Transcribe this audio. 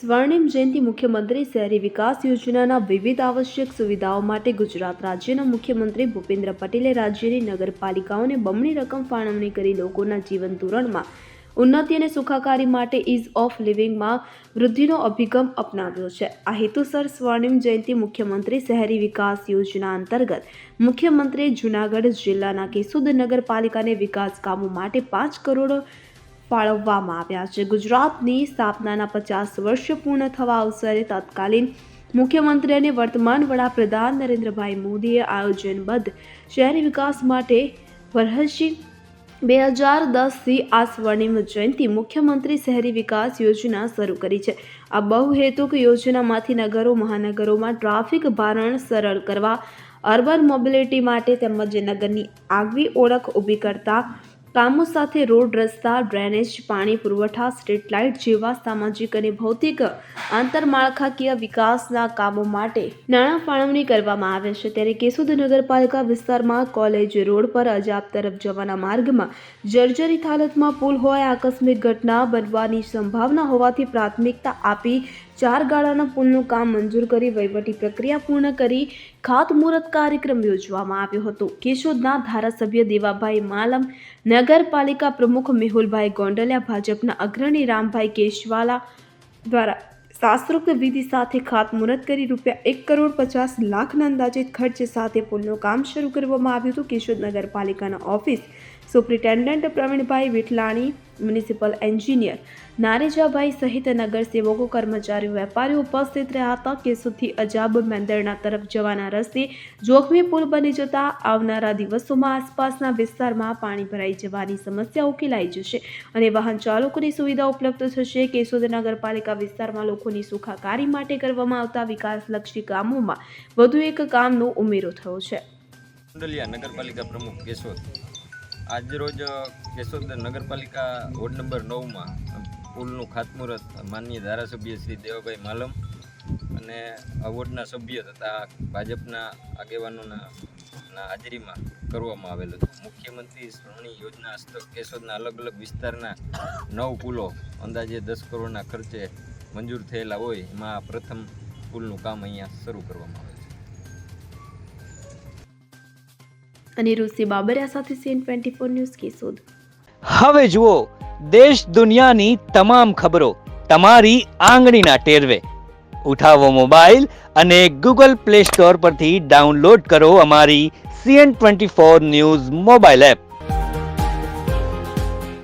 સ્વર્ણિમ જયંતિ મુખ્યમંત્રી શહેરી વિકાસ યોજનાના વિવિધ આવશ્યક સુવિધાઓ માટે ગુજરાત રાજ્યના મુખ્યમંત્રી ભૂપેન્દ્ર પટેલે રાજ્યની નગરપાલિકાઓને બમણી રકમ ફાળવણી કરી લોકોના જીવન ધોરણમાં ઉન્નતિ અને સુખાકારી માટે ઇઝ ઓફ લિવિંગમાં વૃદ્ધિનો અભિગમ અપનાવ્યો છે. આ હેતુસર સ્વર્ણિમ જયંતિ મુખ્યમંત્રી શહેરી વિકાસ યોજના અંતર્ગત મુખ્યમંત્રીએ જૂનાગઢ જિલ્લાના કેશોદ નગરપાલિકાને વિકાસ કામો માટે 5 કરોડ ફાળવવામાં આવ્યા છે. ગુજરાતની સ્થાપનાના 50 વર્ષ પૂર્ણ થવા અવસરે તત્કાલીન મુખ્યમંત્રી અને વર્તમાન વડાપ્રધાન નરેન્દ્રભાઈ મોદીએ આયોજનબદ્ધ શહેરી વિકાસ માટે વર્ષ 2010થી આ સ્વર્ણિમ જયંતિ મુખ્યમંત્રી શહેરી વિકાસ યોજના શરૂ કરી છે. આ બહુહેતુક યોજનામાંથી નગરો મહાનગરોમાં ટ્રાફિક ભારણ સરળ કરવા, અર્બન મોબિલિટી માટે તેમજ નગરની આગવી ઓળખ ઊભી કરતા કામો સાથે રોડ, રસ્તા, ડ્રેનેજ, પાણી પુરવઠા, સ્ટ્રીટ લાઇટ જેવા સામાજિક અને ભૌતિક આંતરમાળખાકીય વિકાસના કામો માટે નાણાં ફાળવણી કરવામાં આવે છે. ત્યારે કેશોદ નગરપાલિકા વિસ્તારમાં કોલેજ રોડ પર અજાબ તરફ જવાના માર્ગમાં જર્જરિત હાલતમાં પુલ હોય આકસ્મિક ઘટના બનવાની સંભાવના હોવાથી પ્રાથમિકતા આપી 4 ગાળાના પુલનું કામ મંજૂર કરી વહીવટી પ્રક્રિયા પૂર્ણ કરી ખાતમુહૂર્ત કાર્યક્રમ યોજવામાં આવ્યો હતો. કેશોદના ધારાસભ્ય દેવાભાઈ માલમ, નગરપાલિકા પ્રમુખ મેહુલભાઈ ગોંડલિયા, ભાજપના અગ્રણી રામભાઈ કેશવાલા દ્વારા શાસ્ત્રોક્ત વિધિ સાથે ખાતમુહૂર્ત કરી ₹1 કરોડ 50 લાખના અંદાજિત ખર્ચ સાથે પુલનું કામ શરૂ કરવામાં આવ્યું હતું. કેશોદ નગરપાલિકાના office superintendent Pravinbhai Vithlani, municipal engineer Narejabhai સહિત નગરસેવકો, કર્મચારીઓ, વેપારીઓ ઉપસ્થિત રહ્યા હતા. કેશોદથી અજાબ મેંદરડા તરફ જવાના રસ્તે જોખમી પુલ બની જતા આવનારા દિવસોમાં આસપાસના વિસ્તારમાં પાણી ભરાઈ જવાની સમસ્યા ઉકેલાઈ જશે અને વાહન ચાલકોની સુવિધા ઉપલબ્ધ થશે. કેશોદ નગરપાલિકા વિસ્તારમાં લોકોની સુખાકારી માટે કરવામાં આવતા વિકાસલક્ષી કામોમાં વધુ એક કામનો ઉમેરો થયો છે. નગરપાલિકા પ્રમુખ કેશોદ આજરોજ કેશોદ નગરપાલિકા વોર્ડ નંબર 9માં પુલનું ખાતમુહૂર્ત માનનીય ધારાસભ્ય શ્રી દેવાભાઈ માલમ અને વોર્ડના સભ્ય તથા ભાજપના આગેવાનોના હાજરીમાં કરવામાં આવેલું હતું. મુખ્યમંત્રી સ્વર્ણિમ યોજના હસ્તક કેશોદના અલગ અલગ વિસ્તારના 9 પુલો અંદાજે 10 કરોડના ખર્ચે મંજૂર થયેલા હોય એમાં પ્રથમ પુલનું કામ અહીંયા શરૂ કરવામાં આવે છે. અનિરુદ્ધ બાબરિયા સાથે CN24 ન્યૂઝ કેશોદ. હવે જુઓ દેશ દુનિયાની તમામ ખબરો તમારી આંગળીના ટેરવે. ઉઠાવો મોબાઈલ અને Google Play Store પરથી ડાઉનલોડ કરો અમારી CN24 ન્યૂઝ મોબાઈલ એપ.